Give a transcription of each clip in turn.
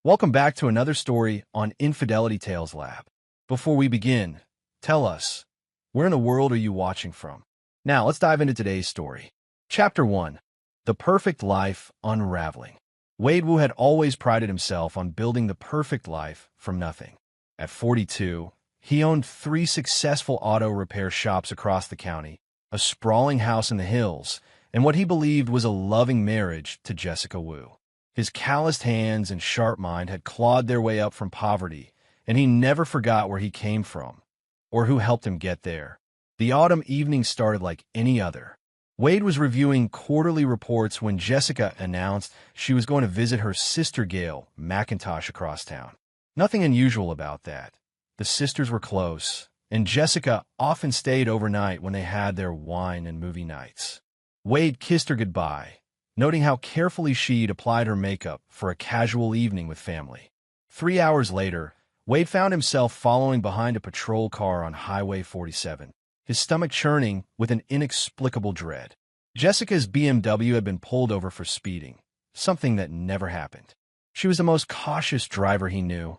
Welcome back to another story on Infidelity Tales Lab. Before we begin, tell us, where in the world are you watching from? Now, let's dive into today's story. Chapter 1. The Perfect Life Unraveling. Wade Wu had always prided himself on building the perfect life from nothing. At 42, he owned 3 successful auto repair shops across the county, a sprawling house in the hills, and what he believed was a loving marriage to Jessica Wu. His calloused hands and sharp mind had clawed their way up from poverty, and he never forgot where he came from, or who helped him get there. The autumn evening started like any other. Wade was reviewing quarterly reports when Jessica announced she was going to visit her sister Gail McIntosh across town. Nothing unusual about that. The sisters were close, and Jessica often stayed overnight when they had their wine and movie nights. Wade kissed her goodbye, noting how carefully she'd applied her makeup for a casual evening with family. 3 hours later, Wade found himself following behind a patrol car on Highway 47, his stomach churning with an inexplicable dread. Jessica's BMW had been pulled over for speeding, something that never happened. She was the most cautious driver he knew,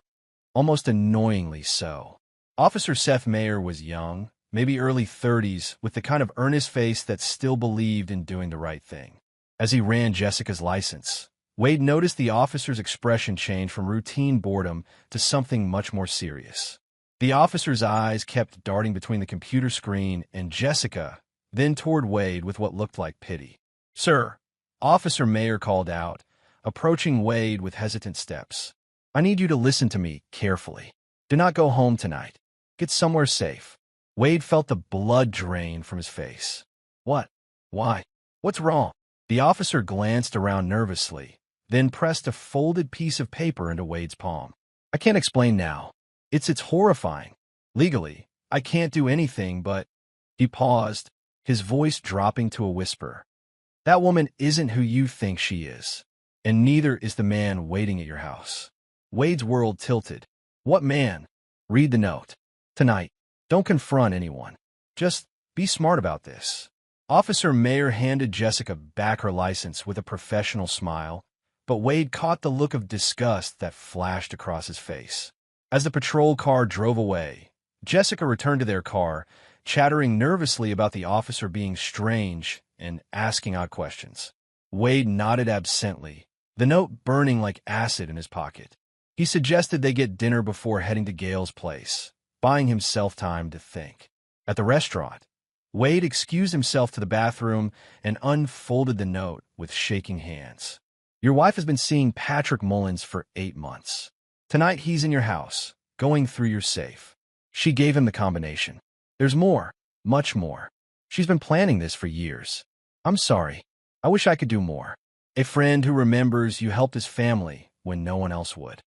almost annoyingly so. Officer Seth Mayer was young, maybe early 30s, with the kind of earnest face that still believed in doing the right thing. As he ran Jessica's license, Wade noticed the officer's expression change from routine boredom to something much more serious. The officer's eyes kept darting between the computer screen and Jessica, then toward Wade with what looked like pity. "Sir," Officer Mayer called out, approaching Wade with hesitant steps. "I need you to listen to me carefully. Do not go home tonight. Get somewhere safe." Wade felt the blood drain from his face. "What? Why? What's wrong?" The officer glanced around nervously, then pressed a folded piece of paper into Wade's palm. "I can't explain now. It's horrifying. Legally, I can't do anything, but—" He paused, his voice dropping to a whisper. "That woman isn't who you think she is, and neither is the man waiting at your house." Wade's world tilted. "What man?" "Read the note. Tonight, don't confront anyone. Just be smart about this." Officer Mayer handed Jessica back her license with a professional smile, but Wade caught the look of disgust that flashed across his face. As the patrol car drove away, Jessica returned to their car, chattering nervously about the officer being strange and asking odd questions. Wade nodded absently, the note burning like acid in his pocket. He suggested they get dinner before heading to Gail's place, buying himself time to think. At the restaurant, Wade excused himself to the bathroom and unfolded the note with shaking hands. "Your wife has been seeing Patrick Mullins for 8 months. Tonight he's in your house, going through your safe." She gave him the combination. "There's more, much more. She's been planning this for years. I'm sorry. I wish I could do more. A friend who remembers you helped his family when no one else would."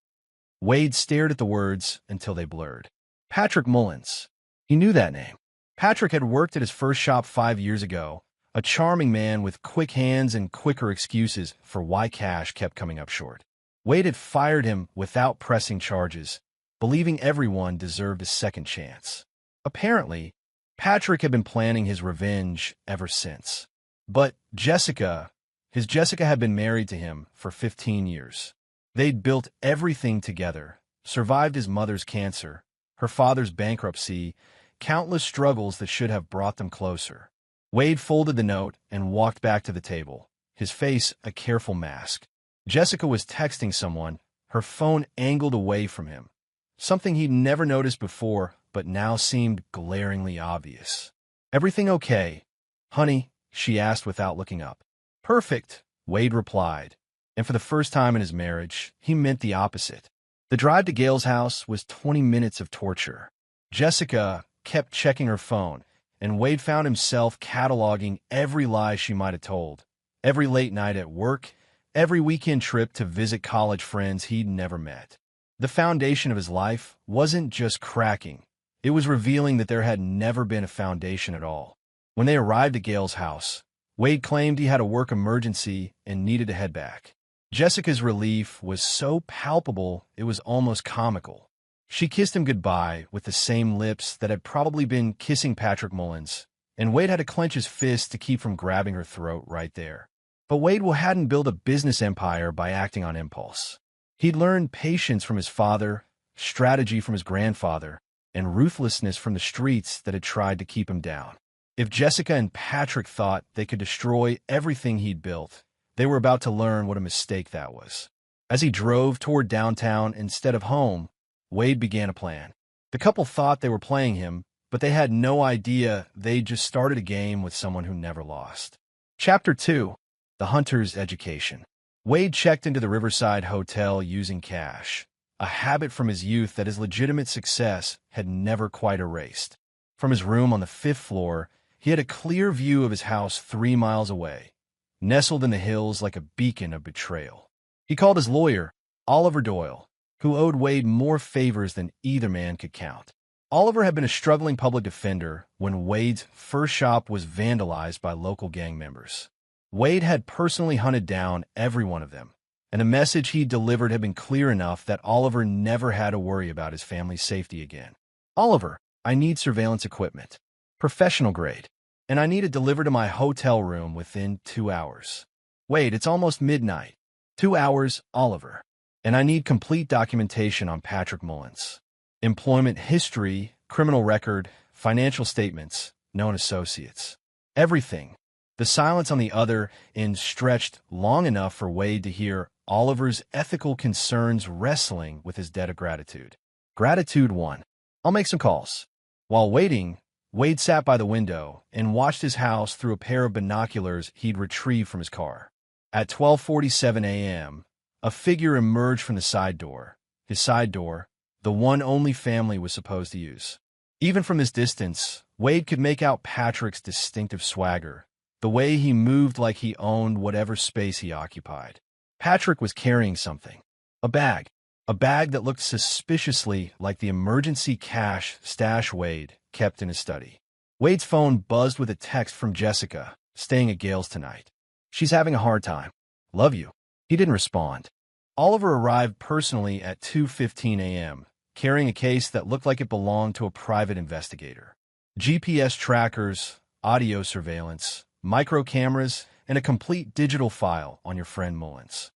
Wade stared at the words until they blurred. Patrick Mullins. He knew that name. Patrick had worked at his first shop 5 years ago, a charming man with quick hands and quicker excuses for why cash kept coming up short. Wade had fired him without pressing charges, believing everyone deserved a second chance. Apparently, Patrick had been planning his revenge ever since. But Jessica had been married to him for 15 years. They'd built everything together, survived his mother's cancer, her father's bankruptcy, countless struggles that should have brought them closer. Wade folded the note and walked back to the table, his face a careful mask. Jessica was texting someone, her phone angled away from him, something he'd never noticed before but now seemed glaringly obvious. "Everything okay, honey?" she asked without looking up. "Perfect," Wade replied, and for the first time in his marriage, he meant the opposite. The drive to Gail's house was 20 minutes of torture. Jessica kept checking her phone, and Wade found himself cataloging every lie she might have told, every late night at work, every weekend trip to visit college friends he'd never met. The foundation of his life wasn't just cracking, it was revealing that there had never been a foundation at all. When they arrived at Gail's house, Wade claimed he had a work emergency and needed to head back. Jessica's relief was so palpable it was almost comical. She kissed him goodbye with the same lips that had probably been kissing Patrick Mullins, and Wade had to clench his fist to keep from grabbing her throat right there. But Wade hadn't built a business empire by acting on impulse. He'd learned patience from his father, strategy from his grandfather, and ruthlessness from the streets that had tried to keep him down. If Jessica and Patrick thought they could destroy everything he'd built, they were about to learn what a mistake that was. As he drove toward downtown instead of home, Wade began a plan. The couple thought they were playing him, but they had no idea they'd just started a game with someone who never lost. Chapter 2. The Hunter's Education. Wade checked into the Riverside Hotel using cash, a habit from his youth that his legitimate success had never quite erased. From his room on the 5th floor, he had a clear view of his house 3 miles away, nestled in the hills like a beacon of betrayal. He called his lawyer, Oliver Doyle, who owed Wade more favors than either man could count. Oliver had been a struggling public defender when Wade's first shop was vandalized by local gang members. Wade had personally hunted down every one of them, and the message he delivered had been clear enough that Oliver never had to worry about his family's safety again. Oliver, I need surveillance equipment, professional grade, and I need it delivered to my hotel room within 2 hours. Wade, it's almost midnight. 2 hours, Oliver. And I need complete documentation on Patrick Mullins. Employment history, criminal record, financial statements, known associates. Everything. The silence on the other end stretched long enough for Wade to hear Oliver's ethical concerns wrestling with his debt of gratitude. Gratitude 1. I'll make some calls. While waiting, Wade sat by the window and watched his house through a pair of binoculars he'd retrieved from his car. At 12:47 a.m., a figure emerged from the side door. His side door, the one only family was supposed to use. Even from this distance, Wade could make out Patrick's distinctive swagger, the way he moved like he owned whatever space he occupied. Patrick was carrying something. A bag that looked suspiciously like the emergency cash stash Wade kept in his study. Wade's phone buzzed with a text from Jessica, staying at Gail's tonight. She's having a hard time. Love you. He didn't respond. Oliver arrived personally at 2:15 a.m., carrying a case that looked like it belonged to a private investigator. GPS trackers, audio surveillance, micro cameras, and a complete digital file on your friend Mullins.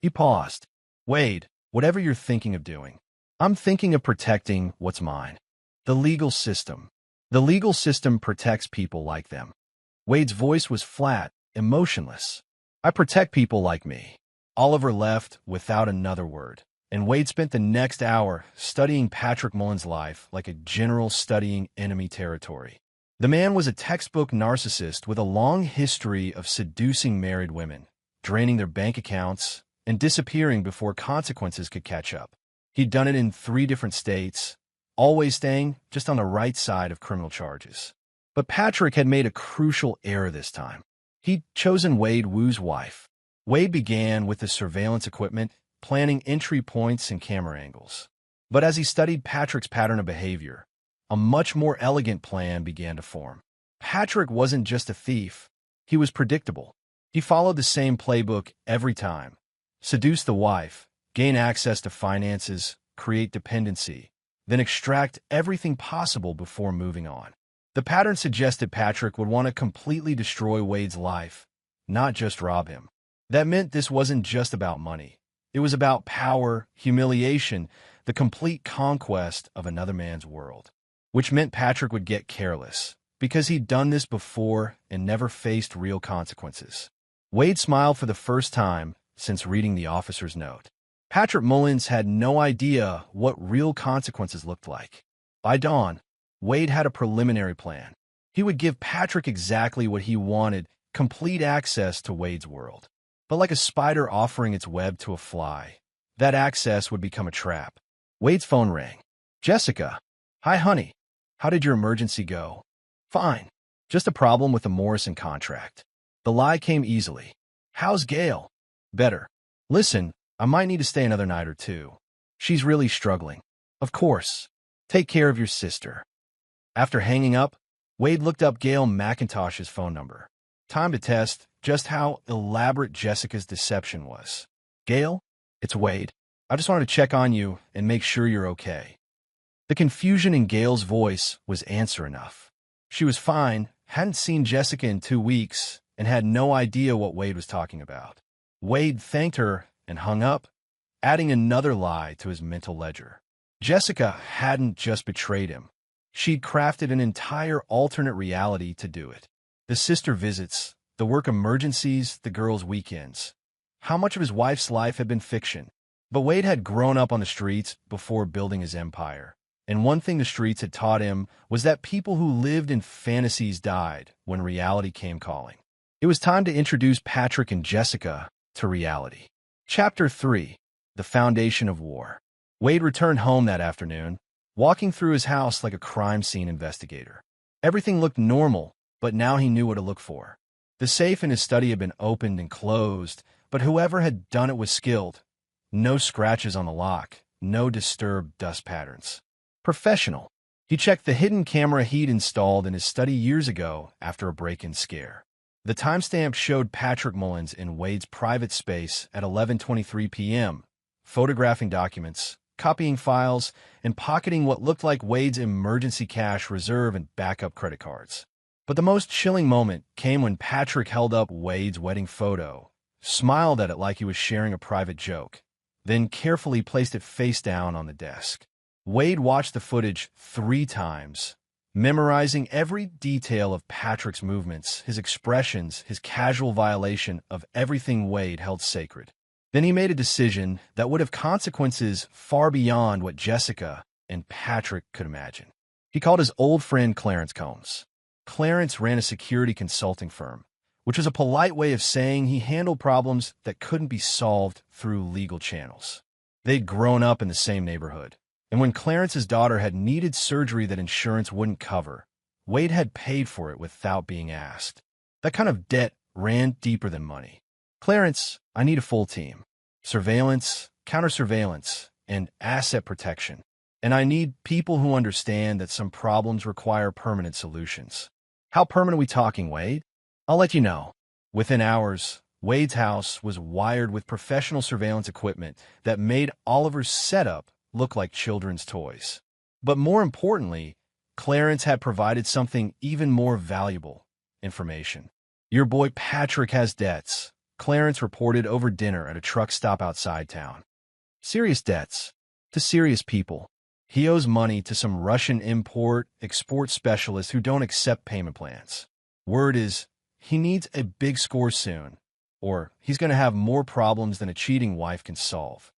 He paused. Wade, whatever you're thinking of doing, I'm thinking of protecting what's mine. The legal system. The legal system protects people like them. Wade's voice was flat, emotionless. I protect people like me. Oliver left without another word, and Wade spent the next hour studying Patrick Mullins' life like a general studying enemy territory. The man was a textbook narcissist with a long history of seducing married women, draining their bank accounts, and disappearing before consequences could catch up. He'd done it in 3 different states, always staying just on the right side of criminal charges. But Patrick had made a crucial error this time. He'd chosen Wade Wu's wife. Wade began with the surveillance equipment, planning entry points and camera angles. But as he studied Patrick's pattern of behavior, a much more elegant plan began to form. Patrick wasn't just a thief. He was predictable. He followed the same playbook every time. Seduce the wife, gain access to finances, create dependency, then extract everything possible before moving on. The pattern suggested Patrick would want to completely destroy Wade's life, not just rob him. That meant this wasn't just about money. It was about power, humiliation, the complete conquest of another man's world. Which meant Patrick would get careless, because he'd done this before and never faced real consequences. Wade smiled for the first time since reading the officer's note. Patrick Mullins had no idea what real consequences looked like. By dawn, Wade had a preliminary plan. He would give Patrick exactly what he wanted, complete access to Wade's world. But like a spider offering its web to a fly, that access would become a trap. Wade's phone rang. Jessica. Hi, honey. How did your emergency go? Fine. Just a problem with the Morrison contract. The lie came easily. How's Gail? Better. Listen, I might need to stay another night or 2. She's really struggling. Of course. Take care of your sister. After hanging up, Wade looked up Gail McIntosh's phone number. Time to test just how elaborate Jessica's deception was. Gail, it's Wade. I just wanted to check on you and make sure you're okay. The confusion in Gail's voice was answer enough. She was fine, hadn't seen Jessica in 2 weeks, and had no idea what Wade was talking about. Wade thanked her and hung up. adding another lie to his mental ledger. Jessica hadn't just betrayed him. She'd crafted an entire alternate reality to do it. The sister visits, the work emergencies, the girls' weekends. How much of his wife's life had been fiction? But Wade had grown up on the streets before building his empire. And one thing the streets had taught him was that people who lived in fantasies died when reality came calling. It was time to introduce Patrick and Jessica to reality. Chapter 3. The Foundation of War. Wade returned home that afternoon, walking through his house like a crime scene investigator. Everything looked normal, but now he knew what to look for. The safe in his study had been opened and closed, but whoever had done it was skilled. No scratches on the lock, no disturbed dust patterns. Professional. He checked the hidden camera he'd installed in his study years ago after a break-in scare. The timestamp showed Patrick Mullins in Wade's private space at 11:23 p.m., photographing documents, copying files, and pocketing what looked like Wade's emergency cash reserve and backup credit cards. But the most chilling moment came when Patrick held up Wade's wedding photo, smiled at it like he was sharing a private joke, then carefully placed it face down on the desk. Wade watched the footage 3 times, memorizing every detail of Patrick's movements, his expressions, his casual violation of everything Wade held sacred. Then he made a decision that would have consequences far beyond what Jessica and Patrick could imagine. He called his old friend Clarence Combs. Clarence ran a security consulting firm, which was a polite way of saying he handled problems that couldn't be solved through legal channels. They'd grown up in the same neighborhood, and when Clarence's daughter had needed surgery that insurance wouldn't cover, Wade had paid for it without being asked. That kind of debt ran deeper than money. Clarence, I need a full team. Surveillance, counter-surveillance, and asset protection. And I need people who understand that some problems require permanent solutions. How permanent are we talking, Wade? I'll let you know. Within hours, Wade's house was wired with professional surveillance equipment that made Oliver's setup look like children's toys. But more importantly, Clarence had provided something even more valuable: information. Your boy Patrick has debts, Clarence reported over dinner at a truck stop outside town. Serious debts, to serious people. He owes money to some Russian import-export specialists who don't accept payment plans. Word is, he needs a big score soon, or he's going to have more problems than a cheating wife can solve.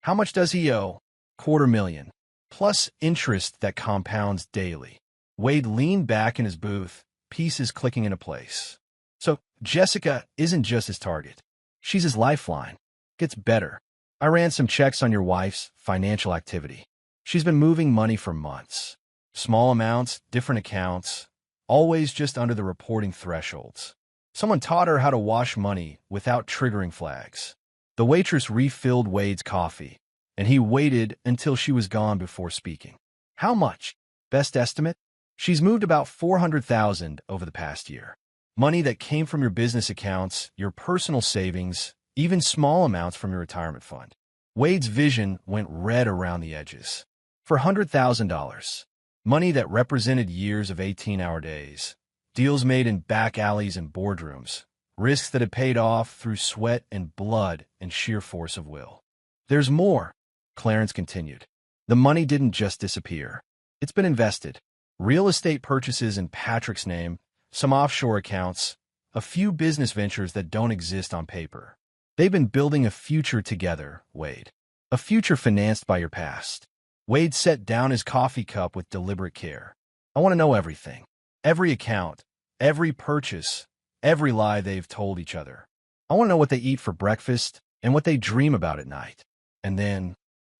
How much does he owe? $250,000, plus interest that compounds daily. Wade leaned back in his booth, pieces clicking into place. So Jessica isn't just his target. She's his lifeline. Gets better. I ran some checks on your wife's financial activity. She's been moving money for months. Small amounts, different accounts, always just under the reporting thresholds. Someone taught her how to wash money without triggering flags. The waitress refilled Wade's coffee, and he waited until she was gone before speaking. How much? Best estimate? She's moved about $400,000 over the past year. Money that came from your business accounts, your personal savings, even small amounts from your retirement fund. Wade's vision went red around the edges. For $100,000, money that represented years of 18-hour days, deals made in back alleys and boardrooms, risks that had paid off through sweat and blood and sheer force of will. There's more, Clarence continued. The money didn't just disappear. It's been invested. Real estate purchases in Patrick's name, some offshore accounts, a few business ventures that don't exist on paper. They've been building a future together, Wade. A future financed by your past. Wade set down his coffee cup with deliberate care. I want to know everything. Every account, every purchase, every lie they've told each other. I want to know what they eat for breakfast and what they dream about at night. And then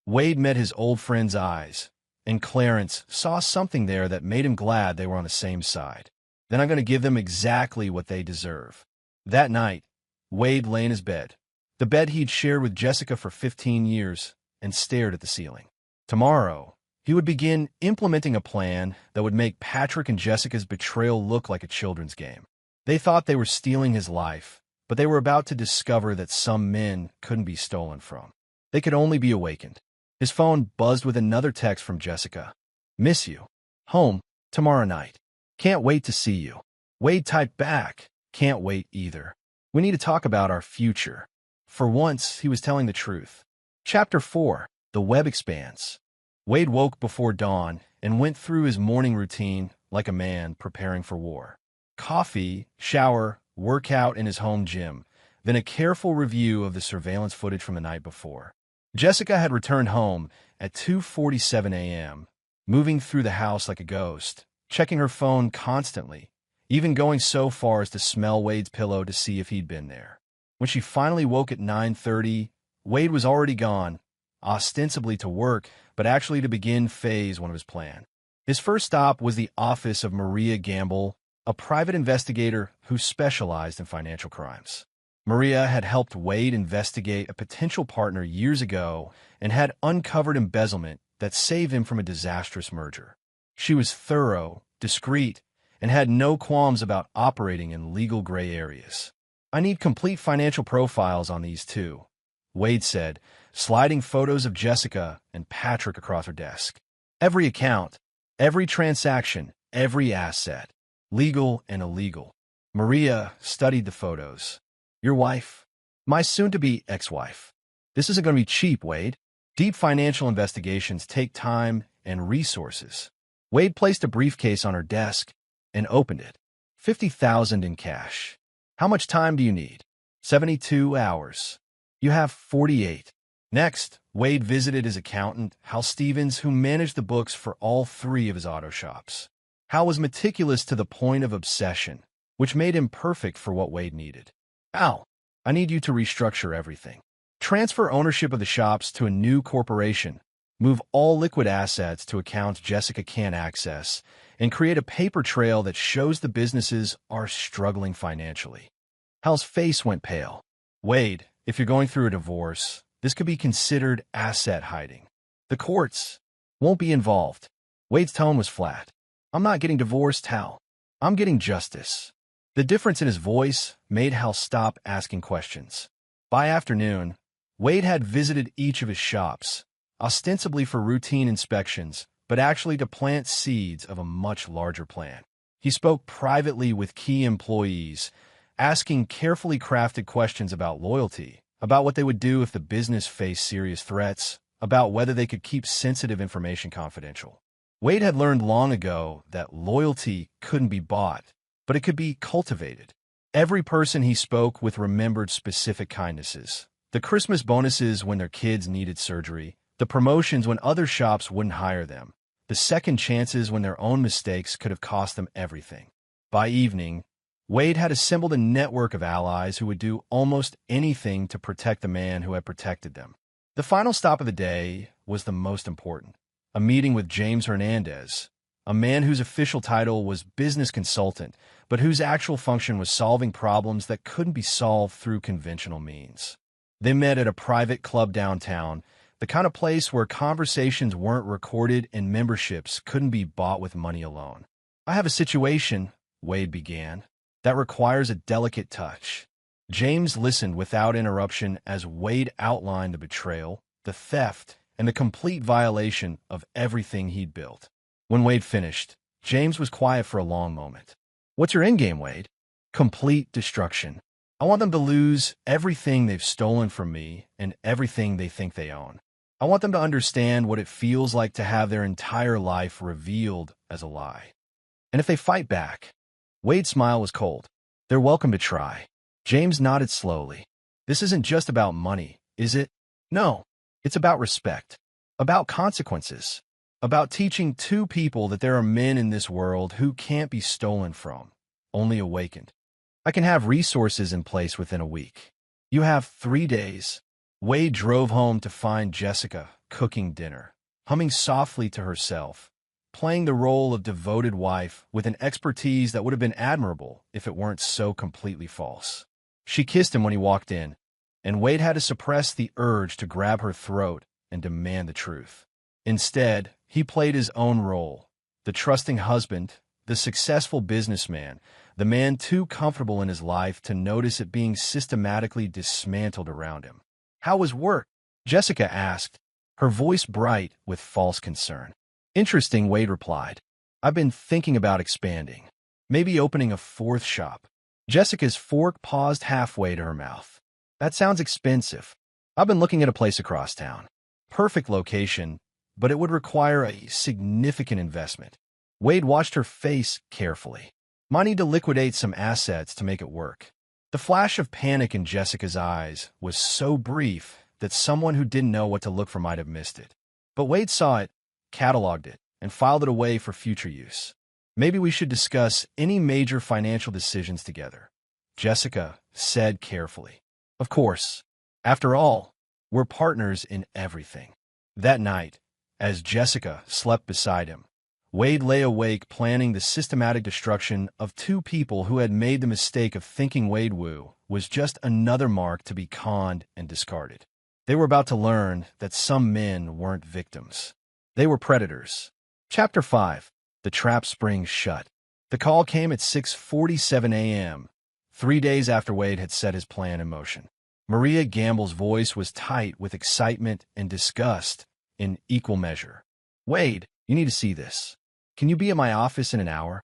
Wade met his old friend's eyes, and Clarence saw something there that made him glad they were on the same side. Then I'm going to give them exactly what they deserve. That night, Wade lay in his bed, the bed he'd shared with Jessica for 15 years, and stared at the ceiling. Tomorrow, he would begin implementing a plan that would make Patrick and Jessica's betrayal look like a children's game. They thought they were stealing his life, but they were about to discover that some men couldn't be stolen from. They could only be awakened. His phone buzzed with another text from Jessica. Miss you. Home, tomorrow night. Can't wait to see you. Wade typed back. Can't wait either. We need to talk about our future. For once, he was telling the truth. Chapter 4. The Web Expands. Wade woke before dawn and went through his morning routine like a man preparing for war. Coffee, shower, workout in his home gym, then a careful review of the surveillance footage from the night before. Jessica had returned home at 2:47 a.m., moving through the house like a ghost, checking her phone constantly, even going so far as to smell Wade's pillow to see if he'd been there. When she finally woke at 9:30, Wade was already gone, ostensibly to work, but actually to begin phase one of his plan. His first stop was the office of Maria Gamble, a private investigator who specialized in financial crimes. Maria had helped Wade investigate a potential partner years ago and had uncovered embezzlement that saved him from a disastrous merger. She was thorough, discreet, and had no qualms about operating in legal gray areas. "I need complete financial profiles on these two," Wade said, sliding photos of Jessica and Patrick across her desk. "Every account, every transaction, every asset, legal and illegal." Maria studied the photos. "Your wife? My soon-to-be ex-wife. This isn't going to be cheap, Wade. Deep financial investigations take time and resources." Wade placed a briefcase on her desk and opened it. $50,000 in cash. "How much time do you need?" 72 hours. "You have 48. Next, Wade visited his accountant, Hal Stevens, who managed the books for all three of his auto shops. Hal was meticulous to the point of obsession, which made him perfect for what Wade needed. "Hal, I need you to restructure everything. Transfer ownership of the shops to a new corporation, move all liquid assets to accounts Jessica can't access, and create a paper trail that shows the businesses are struggling financially." Hal's face went pale. "Wade, if you're going through a divorce, this could be considered asset hiding. The courts won't be involved." Wade's tone was flat. "I'm not getting divorced, Hal. I'm getting justice." The difference in his voice made Hal stop asking questions. By afternoon, Wade had visited each of his shops, ostensibly for routine inspections, but actually to plant seeds of a much larger plan. He spoke privately with key employees, asking carefully crafted questions about loyalty, about what they would do if the business faced serious threats, about whether they could keep sensitive information confidential. Wade had learned long ago that loyalty couldn't be bought, but it could be cultivated. Every person he spoke with remembered specific kindnesses: the Christmas bonuses when their kids needed surgery, the promotions when other shops wouldn't hire them, the second chances when their own mistakes could have cost them everything. By evening, Wade had assembled a network of allies who would do almost anything to protect the man who had protected them. The final stop of the day was the most important: a meeting with James Hernandez, a man whose official title was business consultant, but whose actual function was solving problems that couldn't be solved through conventional means. They met at a private club downtown, the kind of place where conversations weren't recorded and memberships couldn't be bought with money alone. "I have a situation," Wade began, "that requires a delicate touch." James listened without interruption as Wade outlined the betrayal, the theft, and the complete violation of everything he'd built. When Wade finished, James was quiet for a long moment. "What's your endgame, Wade?" "Complete destruction. I want them to lose everything they've stolen from me and everything they think they own. I want them to understand what it feels like to have their entire life revealed as a lie. And if they fight back..." Wade's smile was cold. "They're welcome to try." James nodded slowly. "This isn't just about money, is it?" "No, it's about respect, about consequences, about teaching two people that there are men in this world who can't be stolen from, only awakened. I can have resources in place within a week. You have 3 days." Wade drove home to find Jessica cooking dinner, humming softly to herself, playing the role of devoted wife with an expertise that would have been admirable if it weren't so completely false. She kissed him when he walked in, and Wade had to suppress the urge to grab her throat and demand the truth. Instead, he played his own role: the trusting husband, the successful businessman, the man too comfortable in his life to notice it being systematically dismantled around him. "How was work?" Jessica asked, her voice bright with false concern. "Interesting," Wade replied. "I've been thinking about expanding. Maybe opening a 4th shop." Jessica's fork paused halfway to her mouth. "That sounds expensive." I've been looking at a place across town. Perfect location, but it would require a significant investment. Wade watched her face carefully. Might need to liquidate some assets to make it work. The flash of panic in Jessica's eyes was so brief that someone who didn't know what to look for might have missed it. But Wade saw it, cataloged it, and filed it away for future use. Maybe we should discuss any major financial decisions together, Jessica said carefully. Of course. After all, we're partners in everything. That night, as Jessica slept beside him, Wade lay awake planning the systematic destruction of two people who had made the mistake of thinking Wade Wu was just another mark to be conned and discarded. They were about to learn that some men weren't victims. They were predators. Chapter 5. The Trap Springs Shut. The call came at 6:47 a.m., 3 days after Wade had set his plan in motion. Maria Gamble's voice was tight with excitement and disgust in equal measure. Wade, you need to see this. Can you be at my office in an hour?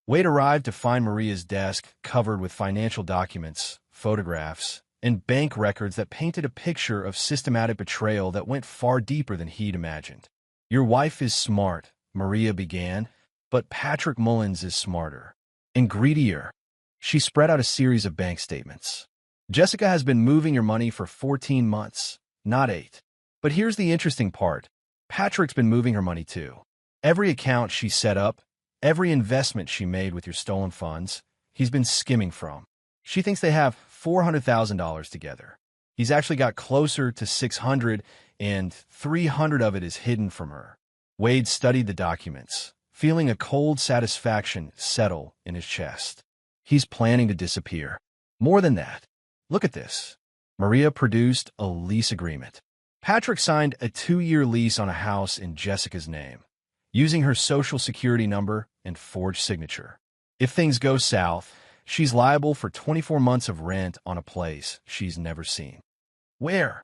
Wade arrived to find Maria's desk covered with financial documents, photographs, and bank records that painted a picture of systematic betrayal that went far deeper than he'd imagined. Your wife is smart, Maria began, but Patrick Mullins is smarter and greedier. She spread out a series of bank statements. Jessica has been moving your money for 14 months, not 8. But here's the interesting part. Patrick's been moving her money too. Every account she set up, every investment she made with your stolen funds, he's been skimming from. She thinks they have $400,000 together. He's actually got closer to 600, and 300 of it is hidden from her. Wade studied the documents, feeling a cold satisfaction settle in his chest. He's planning to disappear. More than that, look at this. Maria produced a lease agreement. Patrick signed a 2-year lease on a house in Jessica's name, using her social security number and forged signature. If things go south, she's liable for 24 months of rent on a place she's never seen. Where?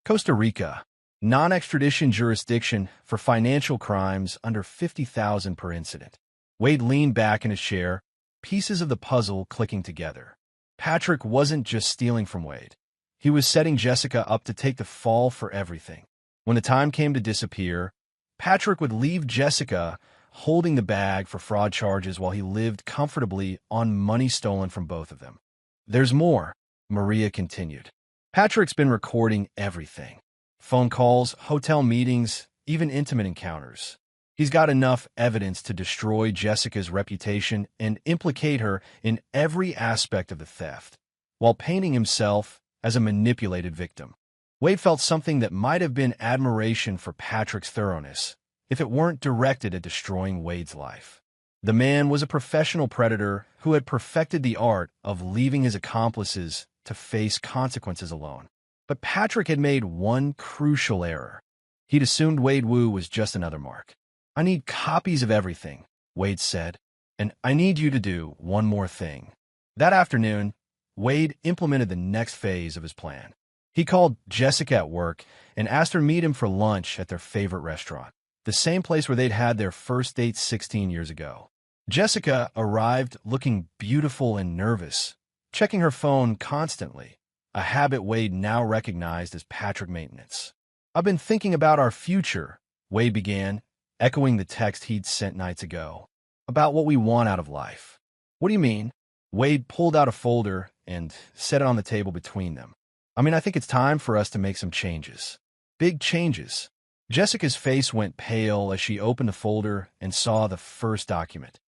Costa Rica. Non-extradition jurisdiction for financial crimes under $50,000 per incident. Wade leaned back in his chair, pieces of the puzzle clicking together. Patrick wasn't just stealing from Wade. He was setting Jessica up to take the fall for everything. When the time came to disappear, Patrick would leave Jessica holding the bag for fraud charges while he lived comfortably on money stolen from both of them. There's more, Maria continued. Patrick's been recording everything. Phone calls, hotel meetings, even intimate encounters. He's got enough evidence to destroy Jessica's reputation and implicate her in every aspect of the theft, while painting himself as a manipulated victim. Wade felt something that might have been admiration for Patrick's thoroughness, if it weren't directed at destroying Wade's life. The man was a professional predator who had perfected the art of leaving his accomplices to face consequences alone. But Patrick had made one crucial error. He'd assumed Wade Wu was just another mark. I need copies of everything, Wade said, and I need you to do one more thing. That afternoon, Wade implemented the next phase of his plan. He called Jessica at work and asked her to meet him for lunch at their favorite restaurant, the same place where they'd had their first date 16 years ago. Jessica arrived looking beautiful and nervous, checking her phone constantly, a habit Wade now recognized as Patrick maintenance. I've been thinking about our future, Wade began, echoing the text he'd sent nights ago, about what we want out of life. What do you mean? Wade pulled out a folder and set it on the table between them. I think it's time for us to make some changes. Big changes. Jessica's face went pale as she opened the folder and saw the first document.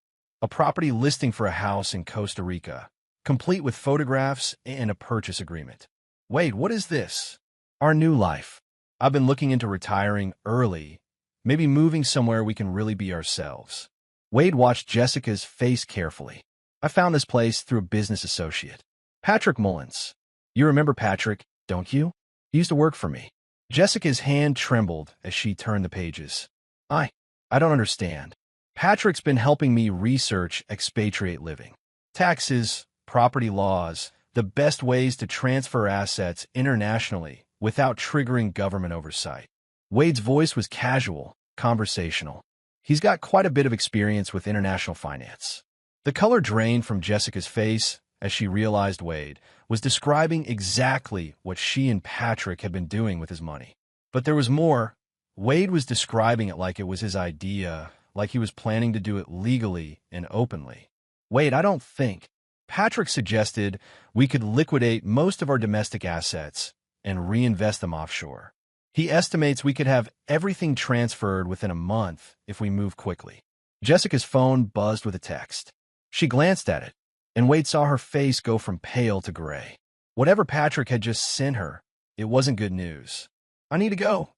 A property listing for a house in Costa Rica, complete with photographs and a purchase agreement. Wade, what is this? Our new life. I've been looking into retiring early, maybe moving somewhere we can really be ourselves. Wade watched Jessica's face carefully. I found this place through a business associate, Patrick Mullins. You remember Patrick, don't you? He used to work for me. Jessica's hand trembled as she turned the pages. I don't understand. Patrick's been helping me research expatriate living. Taxes, property laws, the best ways to transfer assets internationally without triggering government oversight. Wade's voice was casual, conversational. He's got quite a bit of experience with international finance. The color drained from Jessica's face as she realized Wade was describing exactly what she and Patrick had been doing with his money. But there was more. Wade was describing it like it was his idea, like he was planning to do it legally and openly. Wade, I don't think. Patrick suggested we could liquidate most of our domestic assets and reinvest them offshore. He estimates we could have everything transferred within a month if we move quickly. Jessica's phone buzzed with a text. She glanced at it, and Wade saw her face go from pale to gray. Whatever Patrick had just sent her, it wasn't good news. I need to go,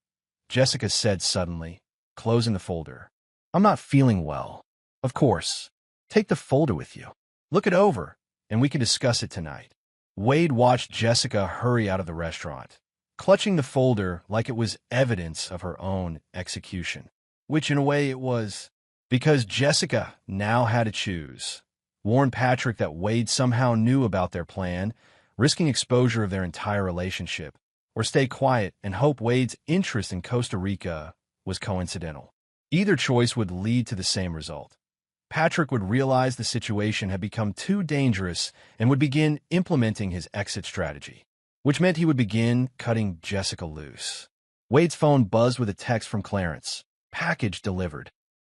Jessica said suddenly, closing the folder. I'm not feeling well. Of course. Take the folder with you. Look it over, and we can discuss it tonight. Wade watched Jessica hurry out of the restaurant, clutching the folder like it was evidence of her own execution, which in a way it was, because Jessica now had to choose. Warn Patrick that Wade somehow knew about their plan, risking exposure of their entire relationship, or stay quiet and hope Wade's interest in Costa Rica was coincidental. Either choice would lead to the same result. Patrick would realize the situation had become too dangerous and would begin implementing his exit strategy, which meant he would begin cutting Jessica loose. Wade's phone buzzed with a text from Clarence. Package delivered.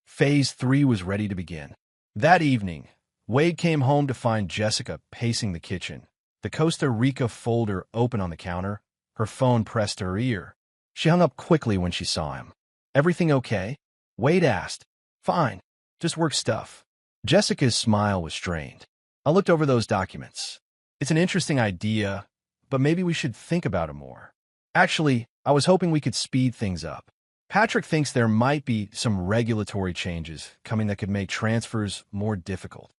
Phase 3 was ready to begin. That evening, Wade came home to find Jessica pacing the kitchen, the Costa Rica folder open on the counter, her phone pressed to her ear. She hung up quickly when she saw him. Everything okay? Wade asked. Fine. Just work stuff. Jessica's smile was strained. I looked over those documents. It's an interesting idea, but maybe we should think about it more. Actually, I was hoping we could speed things up. Patrick thinks there might be some regulatory changes coming that could make transfers more difficult.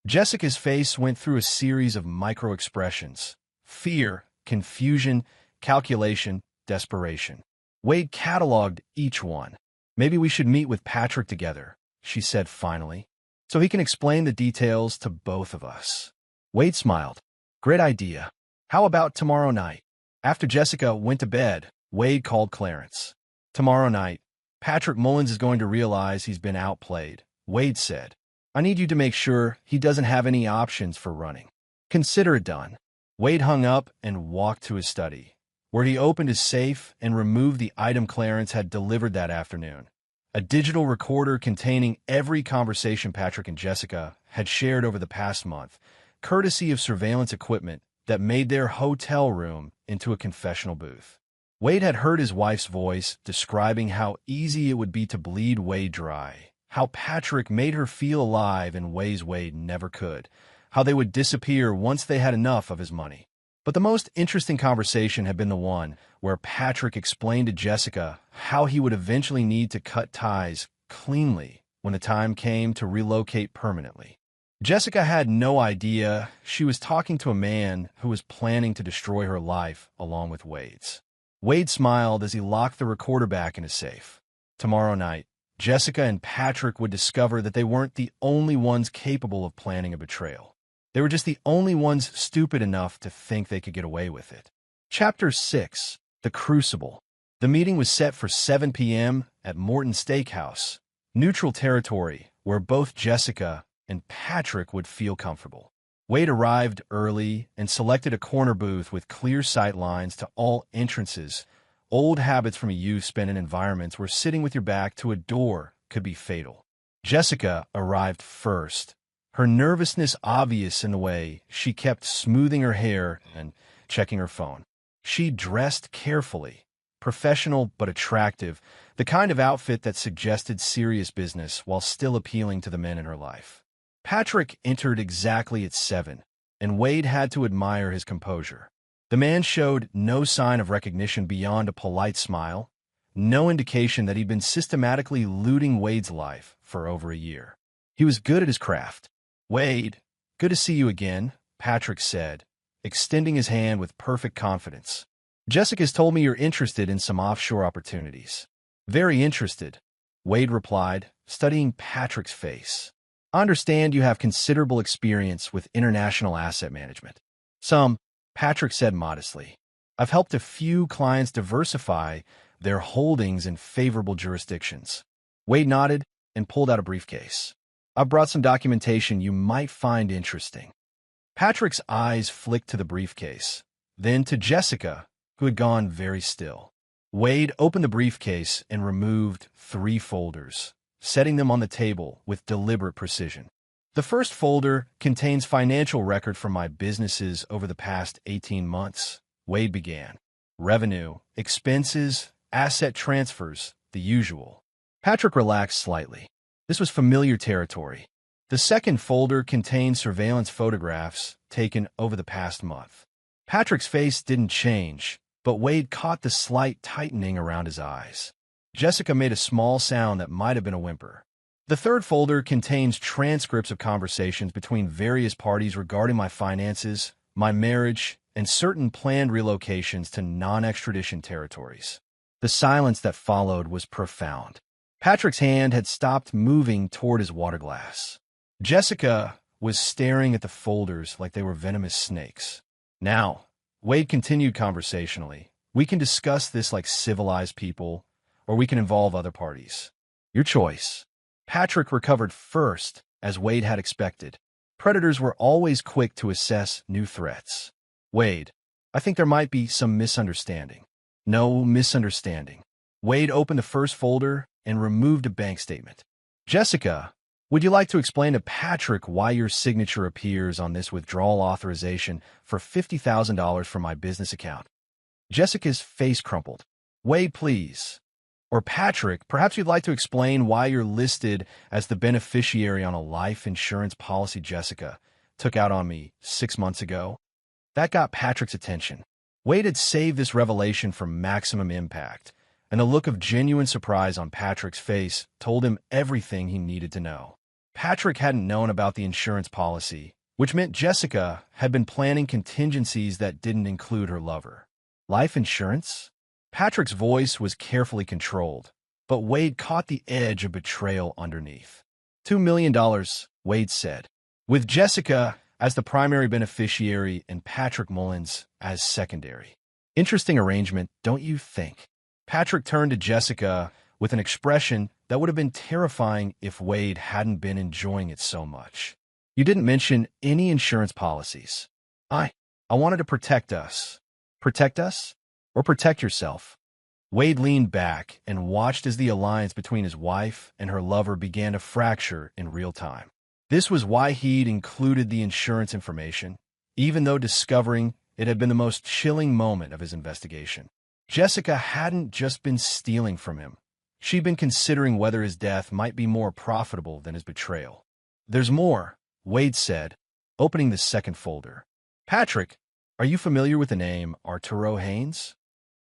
Jessica's face went through a series of micro-expressions: fear, confusion, calculation, desperation. Wade cataloged each one. Maybe we should meet with Patrick together, she said finally, so he can explain the details to both of us. Wade smiled. Great idea. How about tomorrow night? After Jessica went to bed, Wade called Clarence. Tomorrow night, Patrick Mullins is going to realize he's been outplayed, Wade said. I need you to make sure he doesn't have any options for running. Consider it done. Wade hung up and walked to his study, where he opened his safe and removed the item Clarence had delivered that afternoon. A digital recorder containing every conversation Patrick and Jessica had shared over the past month, courtesy of surveillance equipment that made their hotel room into a confessional booth. Wade had heard his wife's voice describing how easy it would be to bleed Wade dry, how Patrick made her feel alive in ways Wade never could, how they would disappear once they had enough of his money. But the most interesting conversation had been the one where Patrick explained to Jessica how he would eventually need to cut ties cleanly when the time came to relocate permanently. Jessica had no idea she was talking to a man who was planning to destroy her life along with Wade's. Wade smiled as he locked the recorder back in his safe. Tomorrow night, Jessica and Patrick would discover that they weren't the only ones capable of planning a betrayal. They were just the only ones stupid enough to think they could get away with it. Chapter 6. The Crucible. The meeting was set for 7 p.m. at Morton Steakhouse, neutral territory where both Jessica and Patrick would feel comfortable. Wade arrived early and selected a corner booth with clear sight lines to all entrances. Old habits from youth spent in environments where sitting with your back to a door could be fatal. Jessica arrived first, her nervousness obvious in the way she kept smoothing her hair and checking her phone. She dressed carefully, professional but attractive, the kind of outfit that suggested serious business while still appealing to the men in her life. Patrick entered exactly at 7, and Wade had to admire his composure. The man showed no sign of recognition beyond a polite smile, no indication that he'd been systematically looting Wade's life for over a year. He was good at his craft. Wade, good to see you again, Patrick said, extending his hand with perfect confidence. Jessica's told me you're interested in some offshore opportunities. Very interested, Wade replied, studying Patrick's face. I understand you have considerable experience with international asset management. Some, Patrick said modestly. I've helped a few clients diversify their holdings in favorable jurisdictions. Wade nodded and pulled out a briefcase. I've brought some documentation you might find interesting. Patrick's eyes flicked to the briefcase, then to Jessica, who had gone very still. Wade opened the briefcase and removed 3 folders, setting them on the table with deliberate precision. The first folder contains financial record from my businesses over the past 18 months, Wade began. Revenue, expenses, asset transfers, the usual. Patrick relaxed slightly. This was familiar territory. The second folder contained surveillance photographs taken over the past month. Patrick's face didn't change, but Wade caught the slight tightening around his eyes. Jessica made a small sound that might have been a whimper. The third folder contains transcripts of conversations between various parties regarding my finances, my marriage, and certain planned relocations to non-extradition territories. The silence that followed was profound. Patrick's hand had stopped moving toward his water glass. Jessica was staring at the folders like they were venomous snakes. Now, Wade continued conversationally, we can discuss this like civilized people, or we can involve other parties. Your choice. Patrick recovered first, as Wade had expected. Predators were always quick to assess new threats. Wade, I think there might be some misunderstanding. No misunderstanding. Wade opened the first folder and removed a bank statement. Jessica, would you like to explain to Patrick why your signature appears on this withdrawal authorization for $50,000 from my business account? Jessica's face crumpled. Wade, please. Or Patrick, perhaps you'd like to explain why you're listed as the beneficiary on a life insurance policy Jessica took out on me 6 months ago. That got Patrick's attention. Wade had saved this revelation for maximum impact, and the look of genuine surprise on Patrick's face told him everything he needed to know. Patrick hadn't known about the insurance policy, which meant Jessica had been planning contingencies that didn't include her lover. Life insurance? Patrick's voice was carefully controlled, but Wade caught the edge of betrayal underneath. $2 million, Wade said, with Jessica as the primary beneficiary and Patrick Mullins as secondary. Interesting arrangement, don't you think? Patrick turned to Jessica with an expression that would have been terrifying if Wade hadn't been enjoying it so much. You didn't mention any insurance policies. I wanted to protect us. Protect us? Or protect yourself? Wade leaned back and watched as the alliance between his wife and her lover began to fracture in real time. This was why he'd included the insurance information, even though discovering it had been the most chilling moment of his investigation. Jessica hadn't just been stealing from him. She'd been considering whether his death might be more profitable than his betrayal. There's more, Wade said, opening the second folder. Patrick, are you familiar with the name Arturo Haynes?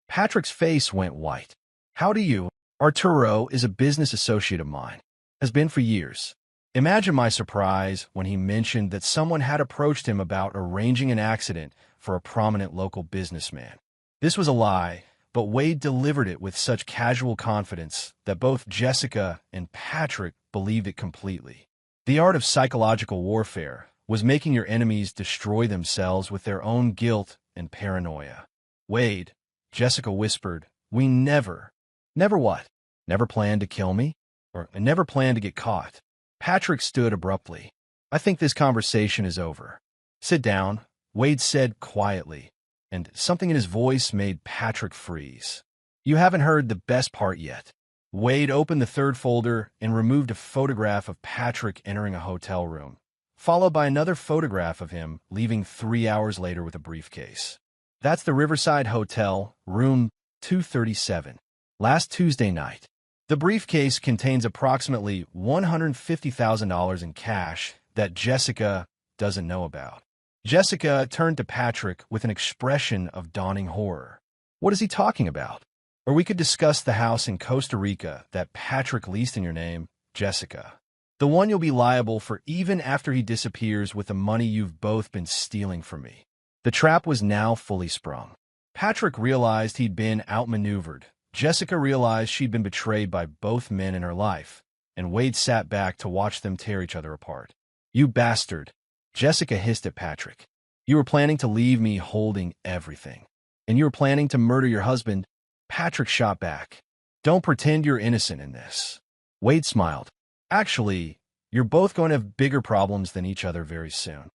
Patrick's face went white. How do you? Arturo is a business associate of mine. Has been for years. Imagine my surprise when he mentioned that someone had approached him about arranging an accident for a prominent local businessman. This was a lie, but Wade delivered it with such casual confidence that both Jessica and Patrick believed it completely. The art of psychological warfare was making your enemies destroy themselves with their own guilt and paranoia. Wade, Jessica whispered, we never what? Never planned to kill me? Or never planned to get caught? Patrick stood abruptly. I think this conversation is over. Sit down, Wade said quietly, and something in his voice made Patrick freeze. You haven't heard the best part yet. Wade opened the third folder and removed a photograph of Patrick entering a hotel room, followed by another photograph of him leaving 3 hours later with a briefcase. That's the Riverside Hotel, room 237. Last Tuesday night. The briefcase contains approximately $150,000 in cash that Jessica doesn't know about. Jessica turned to Patrick with an expression of dawning horror. What is he talking about? Or we could discuss the house in Costa Rica that Patrick leased in your name, Jessica. The one you'll be liable for even after he disappears with the money you've both been stealing from me. The trap was now fully sprung. Patrick realized he'd been outmaneuvered. Jessica realized she'd been betrayed by both men in her life, and Wade sat back to watch them tear each other apart. You bastard, Jessica hissed at Patrick. You were planning to leave me holding everything. And you were planning to murder your husband. Patrick shot back. Don't pretend you're innocent in this. Wade smiled. Actually, you're both going to have bigger problems than each other very soon.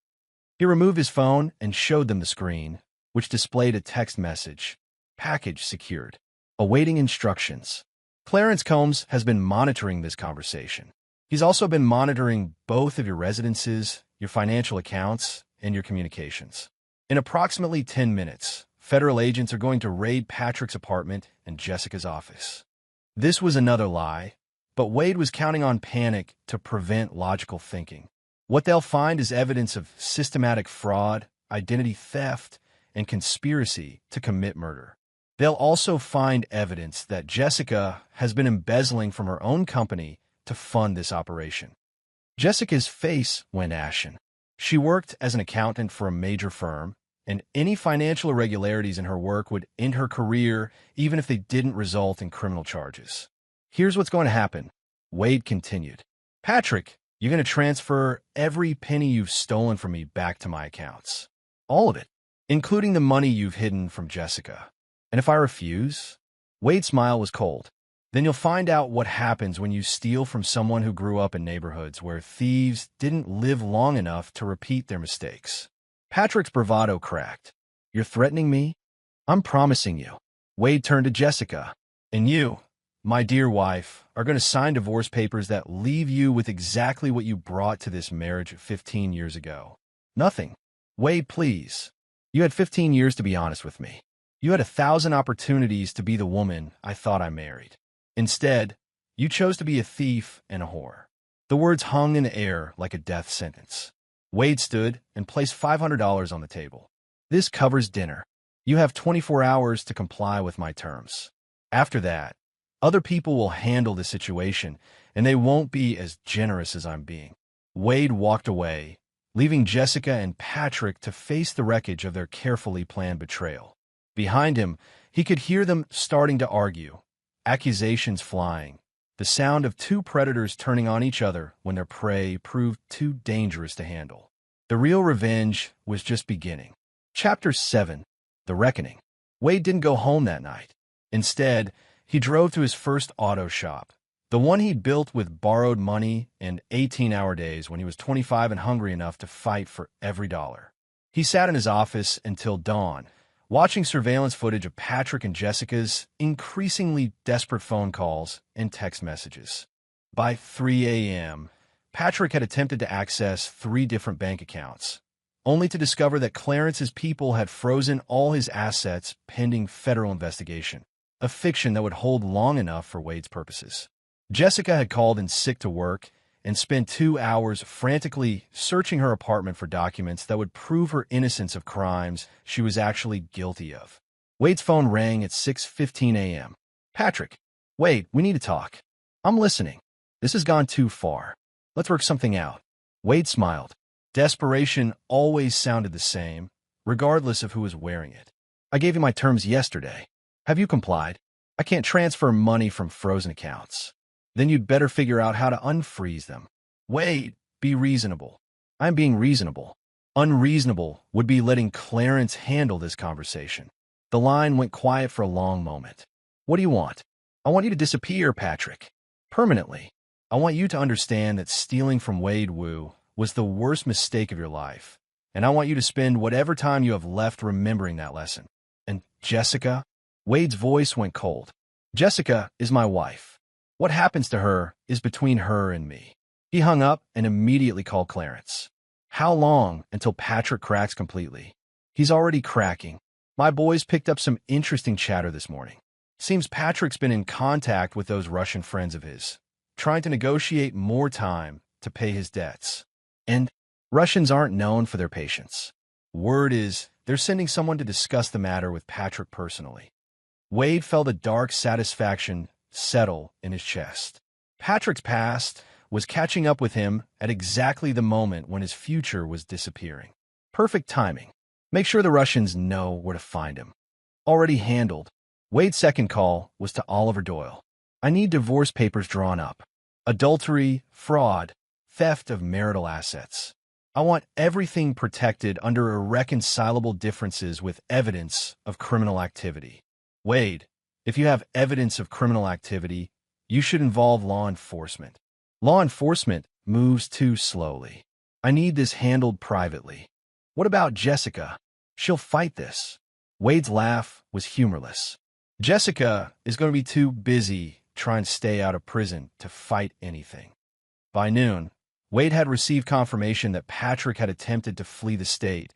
He removed his phone and showed them the screen, which displayed a text message. Package secured. Awaiting instructions. Clarence Combs has been monitoring this conversation. He's also been monitoring both of your residences, your financial accounts, and your communications. In approximately 10 minutes, federal agents are going to raid Patrick's apartment and Jessica's office. This was another lie, but Wade was counting on panic to prevent logical thinking. What they'll find is evidence of systematic fraud, identity theft, and conspiracy to commit murder. They'll also find evidence that Jessica has been embezzling from her own company to fund this operation. Jessica's face went ashen. She worked as an accountant for a major firm, and any financial irregularities in her work would end her career even if they didn't result in criminal charges. Here's what's going to happen, Wade continued. Patrick, you're going to transfer every penny you've stolen from me back to my accounts. All of it, including the money you've hidden from Jessica. And if I refuse? Wade's smile was cold. Then you'll find out what happens when you steal from someone who grew up in neighborhoods where thieves didn't live long enough to repeat their mistakes. Patrick's bravado cracked. You're threatening me? I'm promising you. Wade turned to Jessica. And you, my dear wife, are going to sign divorce papers that leave you with exactly what you brought to this marriage 15 years ago. Nothing. Wade, please. You had 15 years to be honest with me. You had 1,000 opportunities to be the woman I thought I married. Instead, you chose to be a thief and a whore. The words hung in the air like a death sentence. Wade stood and placed $500 on the table. This covers dinner. You have 24 hours to comply with my terms. After that, other people will handle the situation, and they won't be as generous as I'm being. Wade walked away, leaving Jessica and Patrick to face the wreckage of their carefully planned betrayal. Behind him, he could hear them starting to argue, accusations flying, the sound of two predators turning on each other when their prey proved too dangerous to handle. The real revenge was just beginning. Chapter 7. The Reckoning. Wade didn't go home that night. Instead, he drove to his first auto shop, the one he'd built with borrowed money and 18-hour days when he was 25 and hungry enough to fight for every dollar. He sat in his office until dawn, watching surveillance footage of Patrick and Jessica's increasingly desperate phone calls and text messages. By 3 a.m., Patrick had attempted to access 3 different bank accounts, only to discover that Clarence's people had frozen all his assets pending federal investigation, a fiction that would hold long enough for Wade's purposes. Jessica had called in sick to work and spent 2 hours frantically searching her apartment for documents that would prove her innocence of crimes she was actually guilty of. Wade's phone rang at 6:15 a.m. Patrick, Wade, we need to talk. I'm listening. This has gone too far. Let's work something out. Wade smiled. Desperation always sounded the same, regardless of who was wearing it. I gave you my terms yesterday. Have you complied? I can't transfer money from frozen accounts. Then you'd better figure out how to unfreeze them. Wade, be reasonable. I'm being reasonable. Unreasonable would be letting Clarence handle this conversation. The line went quiet for a long moment. What do you want? I want you to disappear, Patrick. Permanently. I want you to understand that stealing from Wade Wu was the worst mistake of your life, and I want you to spend whatever time you have left remembering that lesson. And Jessica? Wade's voice went cold. Jessica is my wife. What happens to her is between her and me. He hung up and immediately called Clarence. How long until Patrick cracks completely? He's already cracking. My boys picked up some interesting chatter this morning. Seems Patrick's been in contact with those Russian friends of his, trying to negotiate more time to pay his debts. And Russians aren't known for their patience. Word is they're sending someone to discuss the matter with Patrick personally. Wade felt a dark satisfaction settle in his chest. Patrick's past was catching up with him at exactly the moment when his future was disappearing. Perfect timing. Make sure the Russians know where to find him. Already handled. Wade's second call was to Oliver Doyle. I need divorce papers drawn up. Adultery, fraud, theft of marital assets. I want everything protected under irreconcilable differences with evidence of criminal activity. Wade, if you have evidence of criminal activity, you should involve law enforcement. Law enforcement moves too slowly. I need this handled privately. What about Jessica? She'll fight this. Wade's laugh was humorless. Jessica is going to be too busy trying to stay out of prison to fight anything. By noon, Wade had received confirmation that Patrick had attempted to flee the state,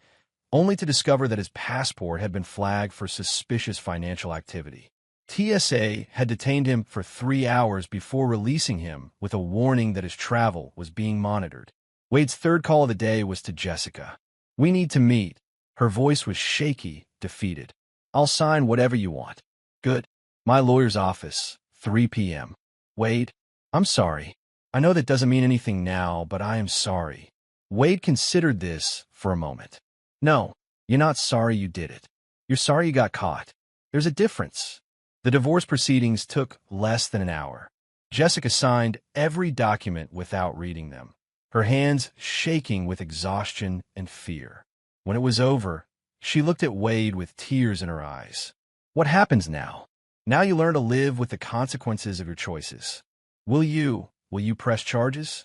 only to discover that his passport had been flagged for suspicious financial activity. TSA had detained him for 3 hours before releasing him with a warning that his travel was being monitored. Wade's third call of the day was to Jessica. "We need to meet." Her voice was shaky, defeated. "I'll sign whatever you want." "Good. My lawyer's office, 3 p.m. "Wade, I'm sorry. I know that doesn't mean anything now, but I am sorry." Wade considered this for a moment. "No, you're not sorry you did it. You're sorry you got caught. There's a difference." The divorce proceedings took less than an hour. Jessica signed every document without reading them, her hands shaking with exhaustion and fear. When it was over, she looked at Wade with tears in her eyes. "What happens now? Now you learn to live with the consequences of your choices. Will you press charges?"